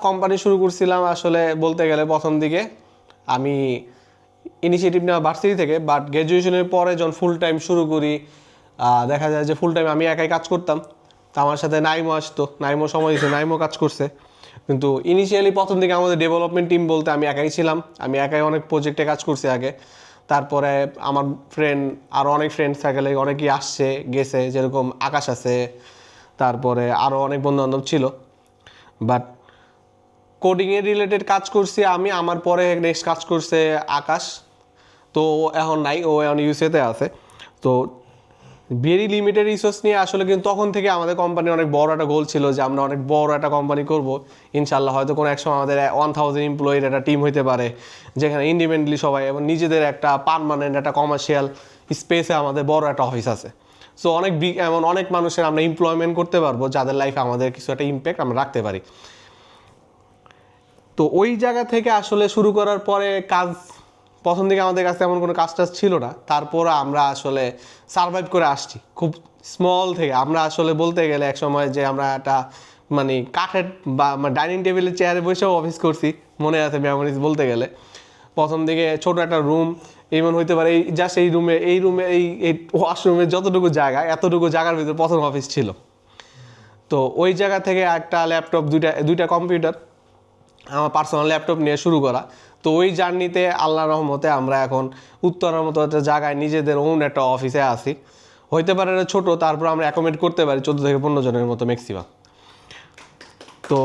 Company শুরু করছিলাম আসলে বলতে গেলে প্রথম দিকে আমি ইনিশিয়েটিভ নেওয়া ভার্সিটি থেকে, বাট গ্র্যাজুয়েশনের পরে যখন ফুল টাইম শুরু করি দেখা যায় যে ফুল টাইম আমি একাই কাজ করতাম। তো আমার সাথে নাইমও আসতো, নাইমও সময় দিচ্ছে, নাইমও কাজ করছে। কিন্তু ইনিশিয়ালি প্রথম দিকে আমাদের ডেভেলপমেন্ট টিম বলতে আমি একাই ছিলাম, আমি একাই অনেক প্রজেক্টে কাজ করছি আগে। তারপরে আমার ফ্রেন্ড, আরও অনেক ফ্রেন্ড থাকলে অনেকেই আসছে গেছে, যেরকম আকাশ আছে, তারপরে আরও অনেক বন্ধুবান্ধব ছিল। বাট কোডিংয়ের রিলেটেড কাজ করছি আমি, আমার পরে নেক্সট কাজ করছে আকাশ। তো এখন নাই, ও এখন ইউএসএতে আছে। তো ভেরি লিমিটেড রিসোর্স নিয়ে আসলে, কিন্তু তখন থেকে আমাদের কোম্পানির অনেক বড় একটা গোল ছিল যে আমরা অনেক বড় একটা কোম্পানি করব ইনশাল্লাহ। হয়তো কোনো এক সময় আমাদের 1000 এমপ্লয়ির একটা টিম হইতে পারে, যেখানে ইন্ডিপেন্ডেন্টলি সবাই এবং নিজেদের একটা পার্মানেন্ট একটা কমার্শিয়াল স্পেসে আমাদের বড় একটা অফিস আছে। সো অনেক এমন অনেক মানুষের আমরা এমপ্লয়মেন্ট করতে পারবো যাদের লাইফে আমাদের কিছু একটা ইম্প্যাক্ট আমরা রাখতে পারি। তো ওই জায়গা থেকে আসলে শুরু করার পরে কাজ, প্রথম দিকে আমাদের কাছে এমন কোনো কাজ টাজ ছিল না, তারপর আমরা আসলে সারভাইভ করে আসছি খুব স্মল থেকে। আমরা আসলে বলতে গেলে এক সময় যে আমরা একটা মানে কাঠের বা ডাইনিং টেবিলের চেয়ারে বসেও অফিস করছি, মনে আছে মেমোরিজ বলতে গেলে। প্রথম দিকে ছোট একটা রুম এমন হইতে পারে, এই জাস্ট এই রুমে এই ওয়াশরুমের যতটুকু জায়গা, এতটুকু জায়গার ভিতরে প্রথম অফিস ছিল। তো ওই জায়গা থেকে একটা ল্যাপটপ, দুইটা কম্পিউটার, আমার পার্সোনাল ল্যাপটপ নিয়ে শুরু করা। তো ওই জার্নিতে আল্লাহর রহমতে আমরা এখন উত্তরের মতো একটা জায়গায় নিজেদের ওন একটা অফিসে আছি। হইতে পারে ছোট, তারপর আমরা অ্যাকোমোডেট করতে পারি 14 থেকে 15 জনের মতো ম্যাক্সিমাম। তো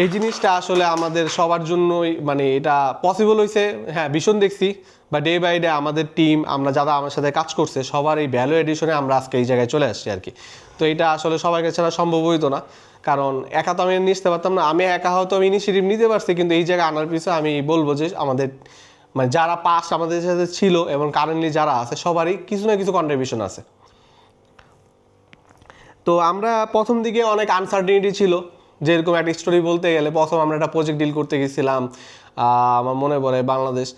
এই জিনিসটা আসলে আমাদের সবার জন্যই মানে এটা পসিবল হয়েছে। হ্যাঁ, ভীষণ দেখছি, বা ডে বাই ডে আমাদের টিম, আমরা যারা আমার সাথে কাজ করছে সবার এই ভ্যালু এডিশনে আমরা আজকে এই জায়গায় চলে আসছি আর কি। তো এটা আসলে সবার কাছে ছাড়া সম্ভব হইতো না, কারণ একা তো আমি নিতে পারতাম না। আমি একা হয়তো আমি ইনিশিয়েটিভ নিতে পারছি, কিন্তু এই জায়গায় আনার পিছনে আমি বলবো যে আমাদের মানে যারা পাস আমাদের সাথে ছিল এবং কারেন্টলি যারা আছে সবারই কিছু না কিছু কন্ট্রিবিউশন আছে। তো আমরা প্রথম দিকে অনেক আনসার্টিনিটি ছিল, যেরকম একটা স্টোরি বলতে গেলে প্রথম আমরা একটা প্রজেক্ট ডিল করতে গেছিলাম, আমার মনে পড়ে বাংলাদেশ,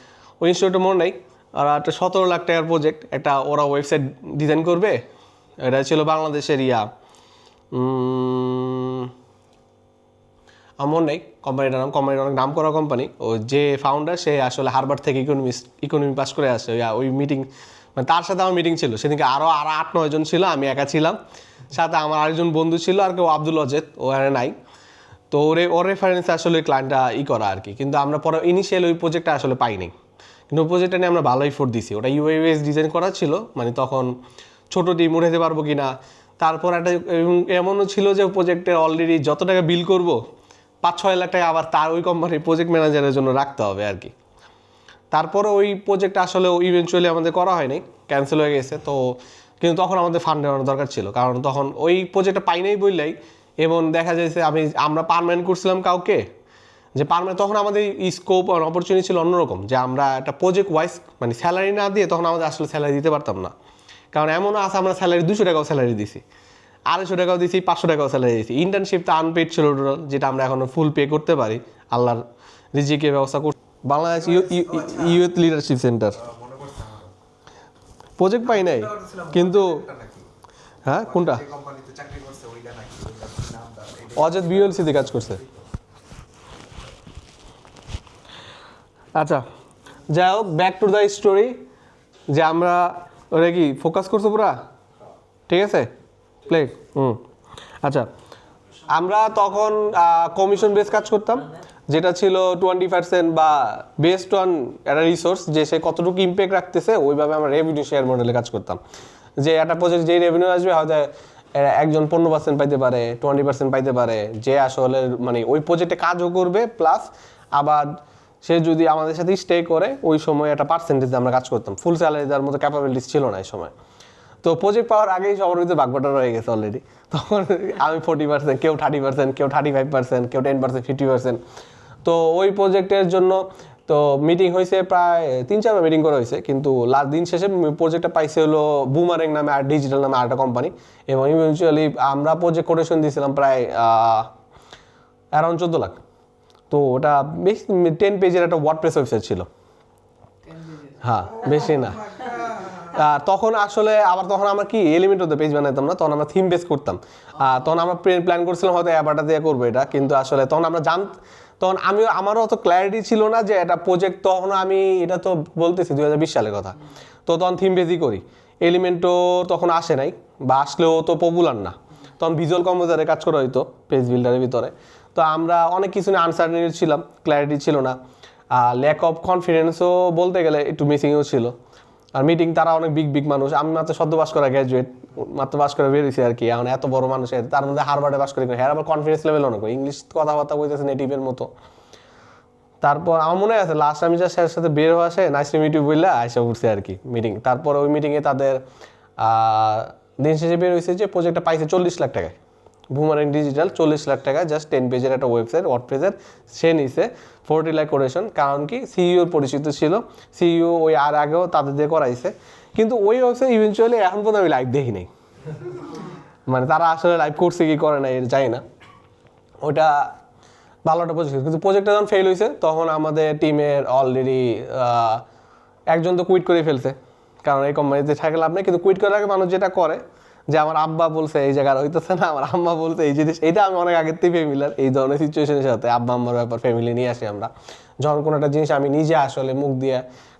ওই ইনস্টিটিউটটা মনে নেই, আর একটা 17 লাখ টাকার প্রজেক্ট, একটা ওরা ওয়েবসাইট ডিজাইন করবে। এটা ছিল বাংলাদেশের আমার নেই কোম্পানিটার নাম, কোম্পানিটার অনেক নাম করা কোম্পানি। ও যে ফাউন্ডার সে আসলে হার্ভার্ড থেকে ইকোনমি পাস করে আসে। ওই মিটিং মানে তার সাথে আমার মিটিং ছিল সেদিনকে, আরও 8-9 জন ছিল, আমি একা ছিলাম, সাথে আমার আরেকজন বন্ধু ছিল আর কেউ আব্দুল অজেদ, ও এখানে নাই। তো ওর রেফারেন্সে আসলে ক্লায়েন্টটা করা আর কি। কিন্তু আমরা পরে ইনিশিয়াল ওই প্রজেক্টটা আসলে পাইনি, কিন্তু ওই প্রজেক্টটা নিয়ে আমরা ভালো এফোর্ট দিছি। ওটা ইউএস ডিজাইন করা ছিল, মানে তখন ছোটো টিম উঠাতে পারবো কি না। তারপর একটা এমনও ছিল যে প্রজেক্টের অলরেডি যত টাকা বিল করবো 5-6 লাখ টাকা আবার তার ওই কোম্পানির প্রজেক্ট ম্যানেজারের জন্য রাখতে হবে আর কি। তারপরে ওই প্রজেক্টটা আসলে ইভেনচুয়ালি আমাদের করা হয়নি, ক্যান্সেল হয়ে গেছে। তো কিন্তু তখন আমাদের ফান্ডের অনেক দরকার ছিল, কারণ তখন ওই প্রজেক্টটা পাই নাই বললেই এবং দেখা যাচ্ছে আমরা পারমানেন্ট করছিলাম কাউকে, যে পারমানেন্ট তখন আমাদের স্কোপ আর অপরচুনিটি ছিল অন্যরকম, যে আমরা একটা প্রজেক্ট ওয়াইজ মানে স্যালারি না দিয়ে তখন আমাদের আসলে স্যালারি দিতে পারতাম না। কারণ এমনও আছে আমরা স্যালারি 200 টাকাও স্যালারি দিছি, 250 টাকাও দিছি, 500 টাকাও স্যালারি দিছি। ইন্টার্নশিপ তো আনপেড ছিল টোটাল, যেটা আমরা এখন ফুল পে করতে পারি আল্লাহর রিজিকের ব্যবস্থা করতে। Bangladesh Youth Leadership Centre project পাই নাই, কিন্তু হ্যাঁ কোনটা অজেদ বিএলসিতে কাজ করছে। আচ্ছা, যাই হোক, ব্যাক টু দ্য স্টোরি, যে আমরা ওটা কি ফোকাস করছো পুরা, ঠিক আছে প্লে। আচ্ছা, আমরা তখন কমিশন বেস কাজ করতাম, যেটা ছিল 20% বা বেসড অন একটা রিসোর্স, যে সে কতটুকু ইম্প্যাক্ট রাখতেছে ওইভাবে আমরা রেভিনিউ শেয়ার মডেলে কাজ করতাম। যে একটা প্রজেক্ট যেই রেভিনিউ আসবে হয়তো একজন 15% পাইতে পারে, 20% পাইতে পারে, যে আসলে মানে ওই প্রজেক্টে কাজও করবে, প্লাস আবার সে যদি আমাদের সাথে স্টে করে ওই সময় একটা পার্সেন্টেজ আমরা কাজ করতাম। ফুল স্যালারি দেওয়ার মতো ক্যাপাবিলিটিস ছিল না এই সময়। তো প্রজেক্ট পাওয়ার আগেই সবার ভিতরে ভাগবাটা রয়ে গেছে অলরেডি। তখন আমি 40%, কেউ 30%, কেউ 35%, কেউ 10%, 50%। তো ওই প্রজেক্টের জন্য তো মিটিং হয়েছে, প্রায় 3-4 মিটিং করা হয়েছে, কিন্তু লাস্ট দিন শেষে প্রজেক্টটা পাইছে হলো বুমারেং নামে আর ডিজিটাল নামে আরেকটা কোম্পানি। এবং ইভেনচুয়ালি আমরা প্রজেক্ট কোটেশন দিয়েছিলাম প্রায় অ্যারাউন্ড 14 লাখ। তো ওটা বেশ 10 পেজের একটা ওয়ার্ডপ্রেস ওয়েবসাইট ছিল। হ্যাঁ, বেশি না, তখন আসলে আবার তখন আমরা কি এলিমেন্টরতে পেজ বানাইতাম না, তখন আমরা থিম বেস করতাম। তখন আমরা প্ল্যান করছিলাম হয়তো অ্যাবাটা দিয়ে করবো এটা, কিন্তু আসলে তখন আমরা তখন আমারও অত ক্ল্যারিটি ছিল না যে এটা প্রজেক্ট, তখন আমি এটা তো বলতেছি 2020 সালের কথা, তো তখন থিম বেসই করি। এলিমেন্টও তখন আসে নাই, বা আসলেও তো পপুলার না, তখন ভিজুয়াল কম্পোজারে কাজ করা হইতো পেজ বিল্ডারের ভিতরে। তো আমরা অনেক কিছু নিয়ে আনসার্টেনিটি ছিলাম, ক্ল্যারিটি ছিল না, ল্যাক অফ কনফিডেন্সও বলতে গেলে একটু মিসিংও ছিল। আর মিটিং তারা অনেক বিগ বিগ মানুষ, আমি মাত্র সদ্য পাস করা গ্র্যাজুয়েট, মাত্র পাস করে বেরিয়েছি আর কি, এখন এত বড় মানুষ, তার মধ্যে হারবার্ডে পাস করে, হ্যাঁ আবার কনফিডেন্স লেভেল অনেক, ইংলিশ কথাবার্তা বলতেছে নেটিভের মতো। তারপর আমার মনে আছে লাস্ট আমি যা স্যারের সাথে বের হয়ে আসে নাইস টু মিট ইউ বললে আইসা উঠছে আর কি মিটিং। তারপর ওই মিটিংয়ে তাদের দিন শেষে বের হয়েছে যে প্রজেক্টটা পাইছে 40 লাখ টাকায়, বুমারেং ডিজিটাল 40 লাখ টাকায়, জাস্ট 10 পেজের একটা ওয়েবসাইট ওয়ার্ডপ্রেসের, সে নিছে 40 লাখ কোটেশন। কারণ কি সিইওর পরিচিত ছিল, সিইও ওই আর আগেও তাদের দিয়ে করাইছে। কিন্তু ওই ওয়েবসাইট ইভেনচুয়ালি এখন পর্যন্ত আমি লাইভ দেখি নাই, মানে তারা আসলে লাইভ করছে কি করে না এর জানি না। ওটা ভালো একটা প্রজেক্ট, কিন্তু প্রজেক্টটা যখন ফেল হয়েছে তখন আমাদের টিমের অলরেডি একজন তো কুইট করে ফেলছে, কারণ এই কোম্পানিতে থাকলে লাভ নেই। কিন্তু কুইট করার আগে মানুষ যেটা করে যে আমার আব্বা বলছে এই জায়গার হইতেছে না, আমার আম্মা বলছে এই জিনিস, এইটা আমি অনেক আগের থেকে ফ্যামিলিয়ার এই ধরনের সিচুয়েশনের সাথে। আব্বা আম্মার ব্যাপার ফ্যামিলি নিয়ে আসি আমরা, যখন কোনো একটা জিনিস আমি নিজে আসলে মুখ দিয়ে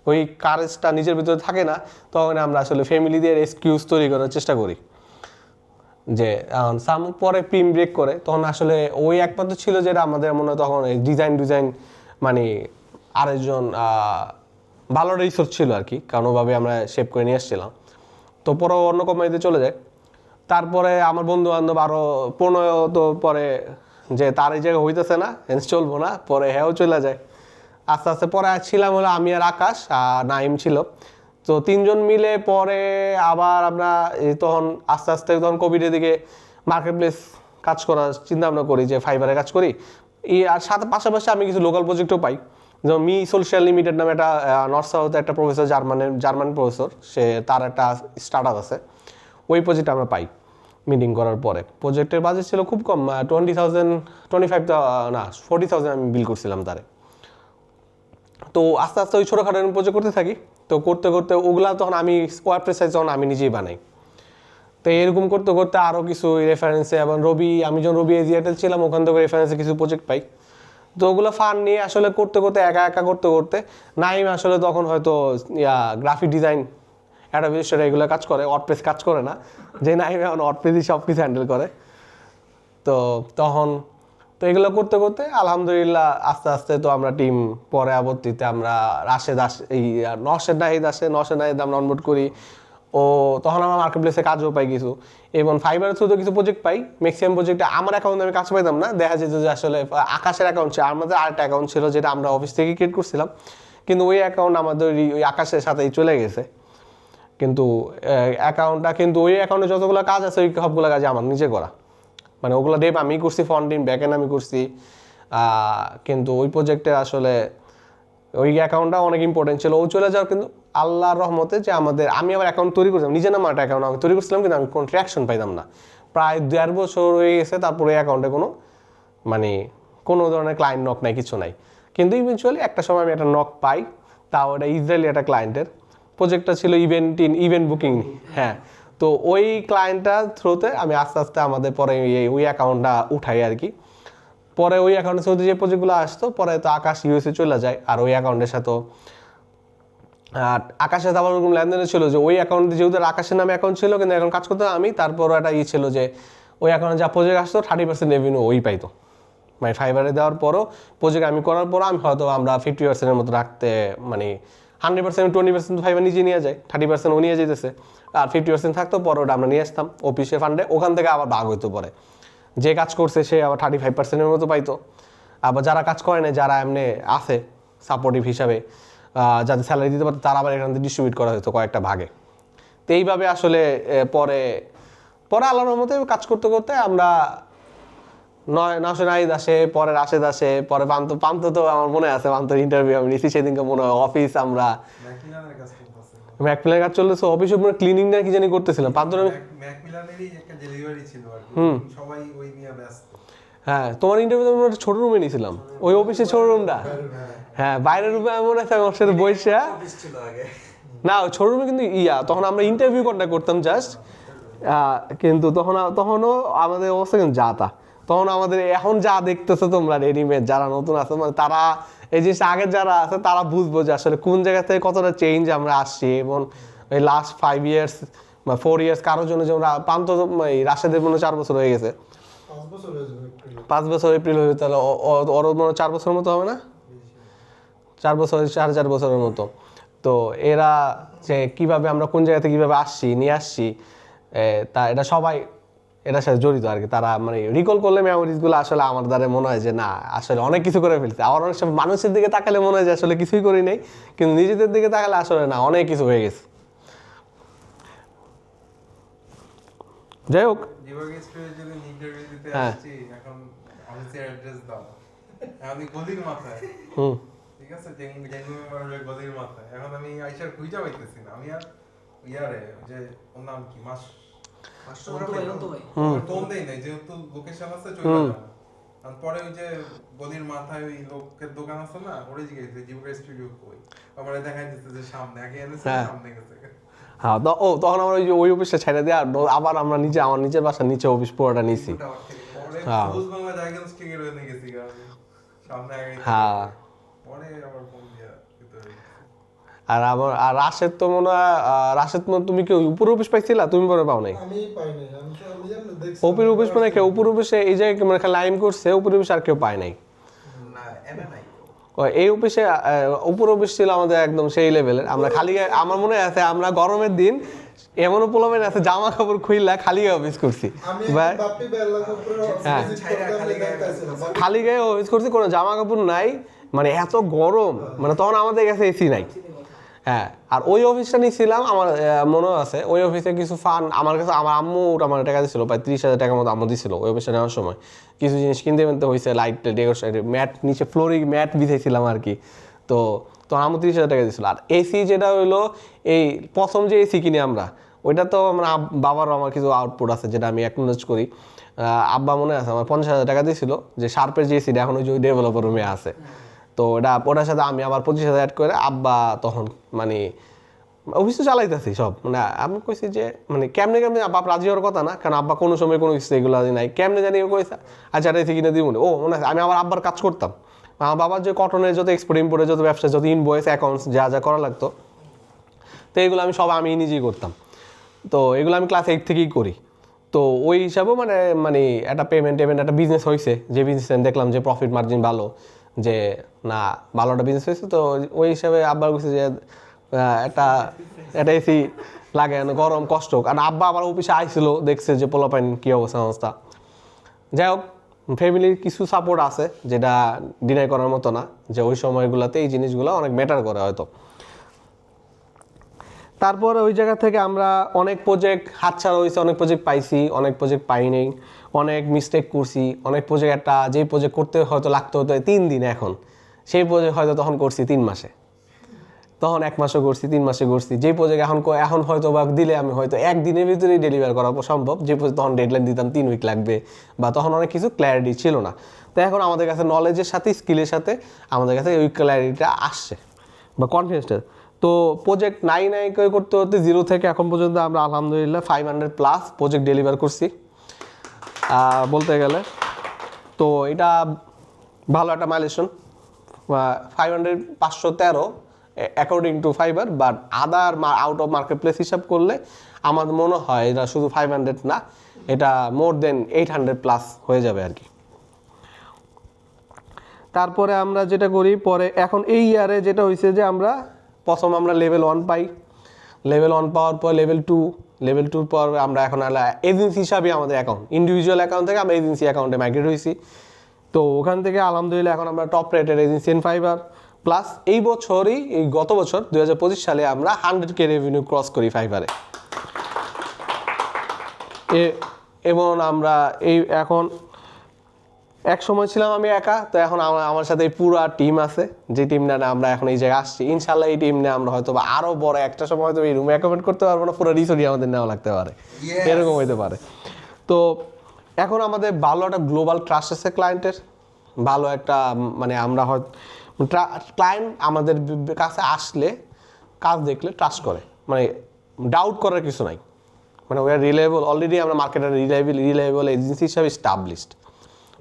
ওই কারেজটা নিজের ভিতরে থাকে না, তখন আমরা আসলে ফ্যামিলি দিয়ে এক্সকিউজ তৈরি করার চেষ্টা করি। যে সাম পরে প্রিম ব্রেক করে, তখন আসলে ওই একমাত্র ছিল যেটা আমাদের মনে হয় তখন ডিজাইন মানে আরেকজন ভালো রিসোর্স ছিল আর কি, কারণ ওভাবে আমরা শেপ করে নিয়ে আসছিলাম। তো পরে অন্য কোম্পানিতে চলে যায়। তারপরে আমার বন্ধু বান্ধব আরও 15 তো পরে যে তার এই জায়গায় হইতেছে না, চলবো না, পরে হ্যাঁও চলে যায়। আস্তে আস্তে পরে ছিলাম হলো আমি আর আকাশ আর নাইম ছিল, তো 3 জন মিলে পরে আবার আমরা তখন আস্তে আস্তে তখন কোভিডের দিকে মার্কেট প্লেস কাজ করার চিন্তা ভাবনা করি, যে ফাইবারে কাজ করি। আর সাথে পাশাপাশি আমি কিছু লোকাল প্রজেক্টও পাই, যেমন মি সোশ্যাল লিমিটেড নামে একটা নর্থ সাউথে একটা প্রফেসর, জার্মান প্রফেসর, সে তার একটা স্টার্ট আপ আছে, ওই প্রজেক্ট আমরা পাই মিটিং করার পরে। প্রজেক্টের বাজেট ছিল খুব কম, 20,000 25 না 40,000 আমি বিল করছিলাম তারে। তো আস্তে আস্তে ওই ছোটোখাটো প্রজেক্ট করতে থাকি। তো করতে করতে ওগুলা তখন আমি ওয়ার্ডপ্রেস সাইজ তখন আমি নিজেই বানাই। তো এরকম করতে করতে আরও কিছু রেফারেন্সে, এবং আমি যখন রবি এজিয়াটেল ছিলাম ওখান থেকে রেফারেন্সে কিছু প্রজেক্ট পাই। তো ওগুলো ফান নিয়ে আসলে করতে করতে একা করতে করতে নাইম আসলে তখন হয়তো গ্রাফিক ডিজাইন একটা বিশেষ এগুলো কাজ করে, ওয়ার্ডপ্রেস কাজ করে না, যে নাইম এখন ওয়ার্ডপ্রেসই সব কিছু হ্যান্ডেল করে। তো তখন তো এগুলো করতে করতে আলহামদুলিল্লাহ আস্তে আস্তে তো আমরা টিম, পরে আবর্তিতে আমরা নওশেদ নাহিদ আমরা অনবোর্ড করি। ও তখন আমার মার্কেট প্লেসে কাজও পাই কিছু, এবং ফাইবারের থ্রুতে কিছু প্রজেক্ট পাই। ম্যাক্সিমাম প্রজেক্টে আমার অ্যাকাউন্টে আমি কাজ পাইতাম না, দেখা যেত যে আসলে আকাশের অ্যাকাউন্ট ছিল, আমাদের আরেকটা অ্যাকাউন্ট ছিল যেটা আমরা অফিস থেকে ক্রিয়েট করছিলাম, কিন্তু ওই অ্যাকাউন্ট আমাদের ওই আকাশের সাথেই চলে গেছে। কিন্তু অ্যাকাউন্টটা, কিন্তু ওই অ্যাকাউন্টে যতগুলো কাজ আছে ওই সবগুলো কাজ আমার নিজে করা, মানে ওগুলো ডেপ আমি করছি, ফ্রন্ট এন্ড ব্যাক এন্ড আমি করছি। কিন্তু ওই প্রজেক্টে আসলে ওই অ্যাকাউন্টটা অনেক ইম্পর্টেন্ট ছিল, ও চলে যাওয়ার, কিন্তু আল্লাহর রহমতে যে আমি আবার অ্যাকাউন্ট তৈরি করছিলাম, নিজে নামে একটা অ্যাকাউন্ট আমি তৈরি করছিলাম, কিন্তু আমি কোনো ট্র্যাকশন পাইতাম না। প্রায় 1.5 বছর হয়ে গেছে, তারপরে এই অ্যাকাউন্টে কোনো ধরনের ক্লায়েন্ট নক নাই, কিছু নাই। কিন্তু ইভেনচুয়ালি একটা সময় আমি একটা নক পাই, তাও এটা ইসরায়েলি একটা ক্লায়েন্টের। প্রজেক্টটা ছিল ইভেন্ট বুকিং, হ্যাঁ। তো ওই ক্লায়েন্টটার থ্রুতে আমি আস্তে আস্তে আমাদের পরে ওই অ্যাকাউন্টটা উঠাই আর কি। পরে ওই অ্যাকাউন্টের সাথে যে প্রজেক্টগুলো আসতো, পরে তো আকাশ ইউএসএ চলে যায়, আর ওই অ্যাকাউন্টের সাথেও আকাশের সাথে আবার ওরকম লেনদেনে ছিল যে ওই অ্যাকাউন্টে যেহেতু আকাশের নামে অ্যাকাউন্ট ছিল, কিন্তু এখন কাজ করতে আমি, তারপরও একটা ছিল যে ওই অ্যাকাউন্টে যা প্রজেক্ট আসতো 30% রেভিনিউ ওই পাইতো, মানে ফাইবারে দেওয়ার পরও প্রজেক্ট আমি করার পরও আমি হয়তো আমরা 50%-এর মতো রাখতে, মানে 100% 20% ফাইবার নিজে নিয়ে যায়, 30% ও নিয়ে যেতেছে, আর 50% থাকতো, পরে ওটা আমরা নিয়ে আসতাম অফিসের ফান্ডে, ওখান থেকে আবার ভাগ হইতো। পরে যে কাজ করছে সে আবার 35%-এর মতো পাইতো, আবার যারা কাজ করে না, যারা এমনি আছে সাপোর্টিভ হিসাবে যাদের স্যালারি দিতে পারতো, তারা আবার এখান থেকে ডিস্ট্রিবিউট করা হতো কয়েকটা ভাগে। তো এইভাবে আসলে পরে আল্লাহর রহমতে কাজ করতে করতে আমরা নাহিদ আসে, পরে রাশেদ আসে, পরে পান্ত তো আমার মনে আছে, পান্তর ইন্টারভিউ আমি নিচ্ছি সেদিনকে, মনে হয় অফিস আমরা ম্যাকমিলানের কাজ চলতেছে, অফিসে পুরো ক্লিনিং না কি জানি করতেছিলাম, পান্তর ম্যাকমিলানেরই একটা ডেলিভারি ছিল আর কি, সবাই ওই নিয়ে ব্যস্ত। হ্যাঁ, তোমার ইন্টারভিউ আমরা একটা ছোট রুমে নিয়েছিলাম, ওই অফিসের ছোট রুমটা, হ্যাঁ বাইরের রুমে মনে আছে, আমার সাথে বসে না ওই ছোট রুমে কিন্তু তখন আমরা ইন্টারভিউ কন্ডাক্ট করতাম জাস্ট, কিন্তু তখনও আমাদের অবস্থা কিন্তু যা তা। তখন আমাদের এখন যা দেখতেছো তোমরা রেডিমেড, যারা নতুন আছে মানে তারা এই জিনিসটা আগের যারা আছে তারা বুঝবো যে আসলে কোন জায়গা থেকে কতটা চেঞ্জ আমরা আসছি। এবং এই লাস্ট 5 ইয়ার্স বা 4 ইয়ার্স কারোর জন্য যেমন প্রান্ত রাশেদের মনে 4 বছর হয়ে গেছে, 5 বছর এপ্রিল হয়ে, তাহলে ওর মনে 4 বছরের মতো হবে না, 4 বছর 4.5 বছরের মতো। তো এরা যে কিভাবে আমরা কোন জায়গা থেকে কীভাবে আসছি নিয়ে আসছি, তা এটা সবাই এটার সাথে জড়িত আর কি। তারা মানে রিকল করলে মেমোরিজগুলো আসলে আমার দ্বারা মনে হয় যে না আসলে অনেক কিছু করে ফেলছে। আবার অনেক সময় মানুষের দিকে তাকালে মনে হয় যে আসলে কিছুই করি নাই, কিন্তু নিজেদের দিকে তাকালে আসলে না অনেক কিছু হয়ে গেছে। যাই হোক, হ্যাঁ এখন অফিসের অ্যাড্রেস দাও, আমি গলির মাথায়, ঠিক আছে, গলির মাথায়। এখন আমি আইসার খুঁজা পাইতেছি না, আমি আর যে ওর নাম কি ফোন দেই নাই, যেহেতু লোকেশন আছে চলে যাবো। আর পরে ওই যে গলির মাথায় ওই লোকের দোকান আছে না, ওরে জিজ্ঞেস জীবিকা স্টুডিও কই, আমার দেখাই দিচ্ছে যে সামনে, আগে এনেছে সামনে গেছে। হ্যাঁ তখন আমরা ওই অফিসটা ছেড়ে দিয়ে আবার আমরা আমার নিজের বাসার নিচে অফিস পুরোটা নিয়েছি। হ্যাঁ বাংলা ডায়াগনস থেকে রয়ে গেছি সামনে আগে। হ্যাঁ পরে আবার ফোন দিয়া আর রাশেদ তো মনে হয় রাশেদ তুমি কি উপর অফিস পাইছিলা? তুমি মনে পাও নাই? আমি পাই নাই, আমি জানি দেখছি উপর অফিস মানে কেউ উপর অফিসে এই জায়গায় মানে খালি লাইম করছে, উপর অফিস আর কেউ পায় নাই। না এমএ নাই এই অফিসে উপর অফিস ছিল আমাদের একদম সেই লেভেলের। আমরা খালি আমার মনে আছে আমরা গরমের দিন এমনও পোলাবেন আছে জামা কাপড় খুইলা খালি গায়ে অফিস করছি, খালি গায়ে অফিস করছি, কোনো জামা কাপড় নাই, মানে এত গরম, মানে তখন আমাদের কাছে এসি নাই। হ্যাঁ আর ওই অফিসটা নিয়েছিলাম আমার মনে আছে, ওই অফিসে কিছু ফান্ড আমার কাছে আমার আম্মু আমার টাকা দিয়েছিল, প্রায় 30,000 টাকার মতো আম্মু দিয়েছিল ওই অফিসটা নেওয়ার সময়। কিছু জিনিস কিনতে হয়েছে, লাইট ডেকোরেশন, ম্যাট, নিচে ফ্লোরিং ম্যাট বিছাইছিলাম আর কি। তো আম্মু 30,000 টাকা দিয়েছিল। আর এসি যেটা হইলো এই প্রথম যে এসি কিনি আমরা, ওইটা তো মানে বাবারও আমার কিছু আউটপুট আছে যেটা আমি অ্যাকনোলেজ করি। আব্বা মনে আছে আমার 50,000 টাকা দিয়েছিল, যে শার্পের যে এসিটা এখন ওই যে ডেভেলপার রুমে আছে। তো ওটার সাথে আমি আবার 25,000 অ্যাড করে আব্বা তখন মানে অফিস তো চালাইতেছি সব, মানে আমি কইছি যে মানে কেমনে বাপ রাজি হওয়ার কথা না, কারণ আব্বা কোনো সময় কোনো কিছু এগুলো নাই, কেমনে জানি কইসা আচ্ছা এটা এসে কিনে দিব না। ও মনে আছে আমি আমার আব্বার কাজ করতাম, আমার বাবার যে কটনের যত এক্সপোর্ট ইম্পোর্টের যত ব্যবসা, যত ইনভয়েস অ্যাকাউন্টস যা যা করা লাগতো, তো এগুলো আমি সব আমি নিজেই করতাম। তো এগুলো আমি ক্লাস 8 থেকেই করি। তো ওই হিসাবেও মানে মানে একটা পেমেন্ট একটা বিজনেস হয়েছে, যে বিজনেস আমি দেখলাম যে প্রফিট মার্জিন ভালো, যে না ভালো একটা বিজনেস হয়েছে। তো ওই হিসাবে আব্বার বলছে যে একটা এসি লাগে, গরম কষ্ট, কারণ আব্বা আবার অফিসে আইছিল, দেখছে যে পোলাপাইন কী অবস্থা। যাই হোক ফ্যামিলির কিছু সাপোর্ট আছে যেটা ডিনাই করার মতো না, যে ওই সময়গুলোতে এই জিনিসগুলো অনেক ম্যাটার করে হয়তো। তারপরে ওই জায়গা থেকে আমরা অনেক প্রজেক্ট হাতছাড়া হয়েছে, অনেক প্রজেক্ট পাইছি, অনেক প্রজেক্ট পাই নাই, অনেক মিস্টেক করছি। অনেক প্রজেক্ট যেই প্রজেক্ট করতে হয়তো লাগতো 3 দিন, এখন সেই প্রজেক্ট হয়তো তখন করছি 3 মাসে, তখন 1 মাসও করছি, 3 মাসে করছি। যেই প্রজেক্ট এখন হয়তো বা দিলে আমি হয়তো 1 দিনের ভিতরেই ডেলিভার করা সম্ভব, যে তখন ডেডলাইন দিতাম 3 উইক লাগবে, বা তখন অনেক কিছু ক্ল্যারিটি ছিল না। তো এখন আমাদের কাছে নলেজের সাথে স্কিলের সাথে আমাদের কাছে ওই ক্ল্যারিটিটা আসছে বা কনফিডেন্সটা। তো প্রজেক্ট নাই করতে 0 থেকে এখন পর্যন্ত আমরা আলহামদুলিল্লাহ 500+ প্রজেক্ট ডেলিভার করছি বলতে গেলে। তো এটা ভালো একটা milestone. 513 according to fibre, but other out of market place হিসাব করলে আমার মনে হয় এটা শুধু 500 না, এটা মোর দেন 800+ হয়ে যাবে আর কি। তারপরে আমরা যেটা করি পরে, এখন এই ইয়ারে যেটা হয়েছে যে আমরা প্রথম আমরা লেভেল 1 পাই, লেভেল 1 পাওয়ার পর লেভেল 2 পর আমরা এখন এজেন্সি হিসাবে আমাদের অ্যাকাউন্ট, ইন্ডিভিজুয়াল অ্যাকাউন্ট থেকে আমরা এজেন্সি অ্যাকাউন্টে মাইগ্রেট হয়েছি। তো ওখান থেকে আলহামদুলিল্লাহ এখন আমরা টপ রেটের এজেন্সি ইন ফাইবার। প্লাস এই বছরই, এই গত বছর 2025 সালে আমরা 100K রেভিনিউ ক্রস করি ফাইবারে। এবং আমরা এখন এক সময় ছিলাম আমি একা, তো এখন আমার সাথে পুরো টিম আছে, যে টিম না আমরা এখন এই জায়গায় আসছি। ইনশাল্লাহ এই টিম নিয়ে আমরা হয়তো বা আরও বড় একটা সময় হয়তো এই রুমে অ্যাকোমোডেট করতে পারবো না, পুরো রিসোর্টই আমাদের নেওয়া লাগতে পারে, এরকম হইতে পারে। তো এখন আমাদের ভালো একটা গ্লোবাল ট্রাস্ট আছে ক্লায়েন্টের, ভালো একটা মানে আমরা হয়তো ক্লায়েন্ট আমাদের কাছে আসলে কাজ দেখলে ট্রাস্ট করে, মানে ডাউট করার কিছু নাই, মানে ওয়ার রিলায়েবল, অলরেডি আমরা মার্কেটের রিলায়েবল এজেন্সি হিসাবে স্টাবলিশড।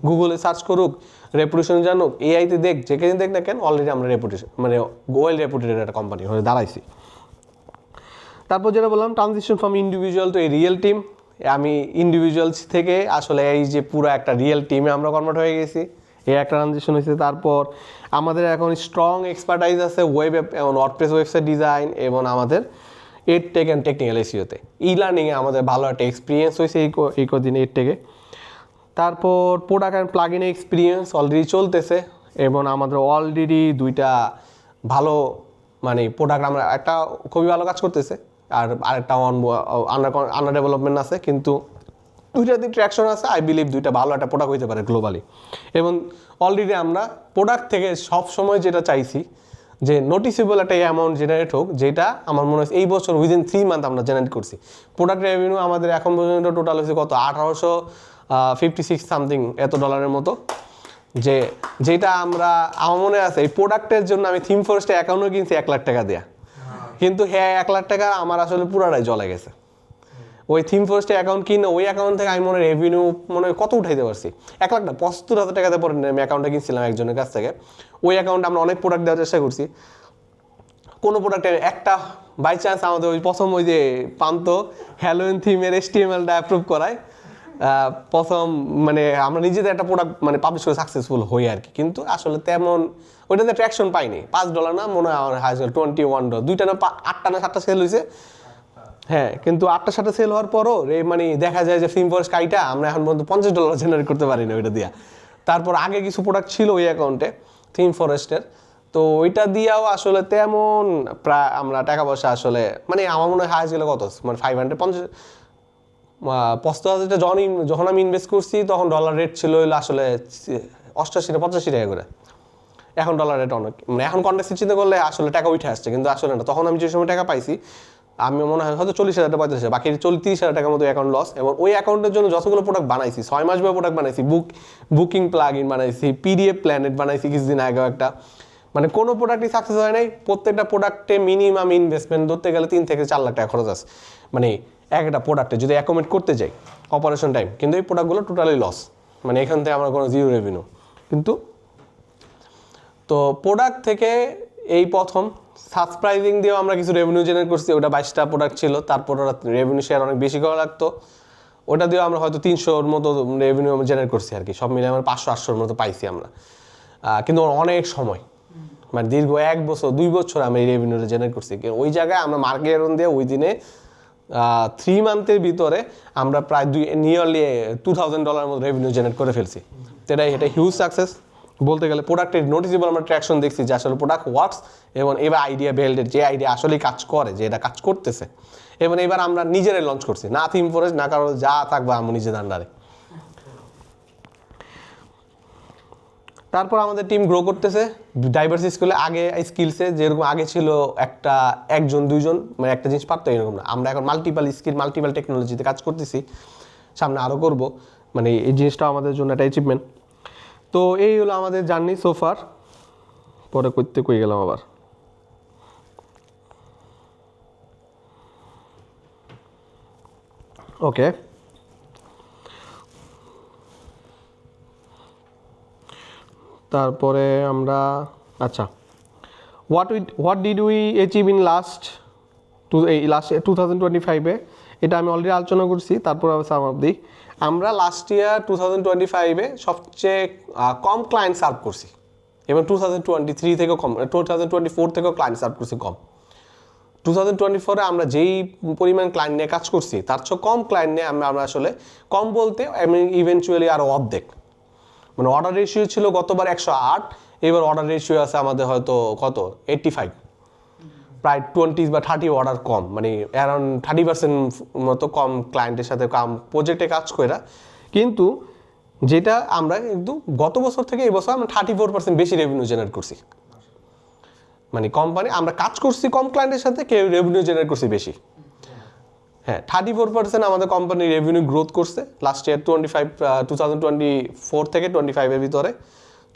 গুগলে সার্চ করুক, রেপুটেশন জানুক, এআইতে দেখ, যেখানে দেখ না কেন, অলরেডি আমরা রেপুটেশন মানে ওয়েল রেপুটেড একটা কোম্পানি হয়ে দাঁড়াইছি। তারপর যেটা বললাম ট্রানজিশন ফ্রম ইন্ডিভিজুয়াল টু এই রিয়েল টিম, আমি ইন্ডিভিজুয়ালস থেকে আসলে এই যে পুরো একটা রিয়েল টিমে আমরা কনভার্ট হয়ে গেছি, এই একটা ট্রানজিশন হয়েছে। তারপর আমাদের এখন স্ট্রং এক্সপার্টাইজ আছে ওয়েব এবং ওয়ার্ডপ্রেস ওয়েবসাইট ডিজাইন এবং আমাদের এডটেক অ্যান্ড টেকনিক্যাল এসইওতে, ই লার্নিংয়ে আমাদের ভালো একটা এক্সপিরিয়েন্স হয়েছে এই কদিন এডটেকে। তারপর product and plug in experience already চলতেছে এবং আমাদের অলরেডি দুইটা ভালো মানে প্রোডাক্ট, আমরা একটা খুবই ভালো কাজ করতেছে আর আরেকটা আন্ডার ডেভেলপমেন্ট আছে, কিন্তু দুইটা দিক ট্র্যাকশন আছে। আই বিলিভ দুইটা ভালো একটা প্রোডাক্ট হইতে পারে গ্লোবালি। এবং অলরেডি আমরা প্রোডাক্ট থেকে সব সময় যেটা চাইছি যে নোটিসেবল একটা অ্যামাউন্ট জেনারেট হোক, যেটা আমার মনে হয় এই বছর উইদিন 3 মান্থ আমরা জেনারেট করছি। প্রোডাক্ট রেভিনিউ আমাদের এখন পর্যন্ত টোটাল হয়েছে কত, 1856 সামথিং এত ডলারের মতো, যেটা আমরা আমার মনে আছে এই প্রোডাক্টের জন্য আমি থিম ফরেস্টে অ্যাকাউন্টও কিনছি 1 লাখ টাকা দেয়া, কিন্তু হ্যাঁ 1 লাখ টাকা আমার আসলে পুরাটাই জ্বলে গেছে। ওই থিম ফরেস্টে অ্যাকাউন্ট কিনে ওই অ্যাকাউন্ট থেকে আমি মনে হয় রেভিনিউ মনে হয় কত উঠাইতে পারছি, 1 লাখ না 75,000 টাকাতে পরে আমি অ্যাকাউন্টটা কিনছিলাম একজনের কাছ থেকে। ওই অ্যাকাউন্টে আমরা অনেক প্রোডাক্ট দেওয়ার চেষ্টা করছি, কোনো প্রোডাক্টে একটা বাই চান্স আমাদের ওই প্রথম ওই যে পান্ত হ্যালোইন থিমের HTML-টা অ্যাপ্রুভ করায় প্রথম, মানে আমরা নিজেদের একটা প্রোডাক্ট মানে পাবলিশ করে সাকসেসফুল হই আর কি, কিন্তু আসলে তেমন ওইটাতে ট্র্যাকশন পাইনি। $5 না মনে হয় আমার হাইস্ট $21, 2টা না 8টা না 7টা সেল হয়েছে, হ্যাঁ, কিন্তু 8টা 7টা সেল হওয়ার পরও মানে দেখা যায় যে থিম ফরেস্ট কাইটা আমরা এখন পর্যন্ত $50 জেনারেট করতে পারি না ওইটা দিয়া। তারপর আগে কিছু প্রোডাক্ট ছিল ওই অ্যাকাউন্টে থিম ফরেস্টের, তো ওইটা দিয়েও আসলে তেমন প্রায় আমরা টাকা পয়সা আসলে মানে আমার মনে হয় হাইস্ট গেলে কত মানে 550 যখন আমি ইনভেস্ট করছি তখন ডলার রেট ছিল আসলে 88 না 85 টাকা করে। এখন ডলার রেট অনেক, মানে এখন কন্টেক্সট চিন্তা করলে আসলে টাকা উঠে আসছে, কিন্তু আসলে না। তখন আমি যে সময় টাকা পাইছি আমি মনে হয় হয়তো 40,000 টাকা 45,000, বাকি 30,000 টাকার মতো অ্যাকাউন্ট লস। এবং ওই অ্যাকাউন্টের জন্য যতগুলো প্রোডাক্ট বানাইছি 6 মাস ধরে প্রোডাক্ট বানাইছি, বুকিং প্লাগ ইন বানাইছি, PDF প্ল্যানেট বানাইছি কিছুদিন আগেও একটা, মানে কোনো প্রোডাক্টই সাকসেস হয় নাই। প্রত্যেকটা প্রোডাক্টে মিনিমাম ইনভেস্টমেন্ট ধরতে গেলে 3 থেকে 4 লাখ টাকা খরচ আছে, মানে একটা প্রোডাক্টে যদি অ্যাকোমোডেট করতে যাই অপারেশন টাইম, কিন্তু এই প্রোডাক্টগুলো টোটালি লস, মানে এখান থেকে আমার কোনো জিরো রেভিনিউ। কিন্তু তো প্রোডাক্ট থেকে এই প্রথম সাবস্ক্রাইবিং দিয়েও আমরা কিছু রেভিনিউ জেনারেট করছি, ওটা 22টা প্রোডাক্ট ছিল। তারপর ওরা রেভিনিউ শেয়ার অনেক বেশি করা লাগতো, ওটা দিয়েও আমরা হয়তো 300-র মতো রেভিনিউ জেনারেট করছি আর কি, সব মিলে আমরা 500-800-র মতো পাইছি আমরা, কিন্তু অনেক সময় মানে দীর্ঘ 1 বছর 2 বছর আমি এই রেভিনিউটা জেনারেট করছি। ওই জায়গায় আমরা মার্কেট দিয়ে ওই দিনে 3 মান্থের ভিতরে আমরা প্রায় নিয়ারলি $2,000 মতো রেভিনিউ জেনারেট করে ফেলছি। তো এটা হিউজ সাকসেস বলতে গেলে। প্রোডাক্টের নোটিসেবল আমরা ট্র্যাকশন দেখছি যে আসলে প্রোডাক্ট ওয়ার্কস, এবং এবার আইডিয়া বেল্ডের যে আইডিয়া আসলেই কাজ করে, যে এটা কাজ করতেছে। এবং এবার আমরা নিজেরাই লঞ্চ করছি, না থিম ফরেস্ট না কারো যা থাকবে আমি নিজের আন্ডারে। তারপর আমাদের টিম গ্রো করতেছে ডাইভার্স স্কুলে। আগে স্কিলসে যেরকম আগে ছিল একজন 2জন মানে একটা জিনিস পারতো, এরকম না। আমরা এখন মাল্টিপাল স্কিল মাল্টিপাল টেকনোলজিতে কাজ করতেছি, সামনে আরও করব, মানে এই জিনিসটা আমাদের জন্য একটা অ্যাচিভমেন্ট। তো এই হলো আমাদের জার্নি সোফার। পরে করতে কই গেলাম আবার, ওকে। তারপরে আমরা আচ্ছা what did we achieve in last 2025-এ, এটা আমি অলরেডি আলোচনা করছি। তারপর সাম অফ দি, আমরা লাস্ট ইয়ার 2025-এ সবচেয়ে কম ক্লায়েন্ট সার্ভ করছি, এবং 2023 থেকেও কম, 2024 থেকেও ক্লায়েন্ট সার্ভ করছি কম। 2024-এ আমরা যেই পরিমাণ ক্লায়েন্ট নিয়ে কাজ করছি তার চেয়ে কম ক্লায়েন্ট নিয়ে আমরা আসলে, কম বলতে আমি ইভেনচুয়ালি আরও অর্ধেক, মানে অর্ডার রেশিও ছিল গতবার 108, এবার অর্ডার রেশিও আছে আমাদের হয়তো কত 85, প্রায় 20 বা 30 অর্ডার কম, মানে অ্যারাউন্ড 30% মতো কম ক্লায়েন্টের সাথে প্রজেক্টে কাজ করে। কিন্তু যেটা আমরা কিন্তু গত বছর থেকে এই বছর আমরা 34% বেশি রেভিনিউ জেনারেট করছি। মানে কোম্পানি আমরা কাজ করছি কম ক্লায়েন্টের সাথে, কেউ রেভিনিউ জেনারেট করছি বেশি। হ্যাঁ, 34% আমাদের কোম্পানি রেভিনিউ গ্রোথ করছে লাস্ট ইয়ার 2024 থেকে 25-এর ভিতরে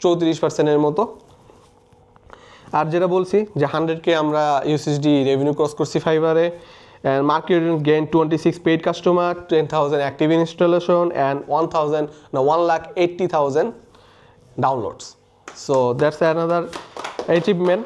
34%-এর মতো। আর যেটা বলছি যে 100K আমরা ইউএসডি রেভিনিউ ক্রস করছি ফাইবারে, and market gain 26 paid customer, 10,000 active installation, and 1,80,000 downloads. So that's another achievement.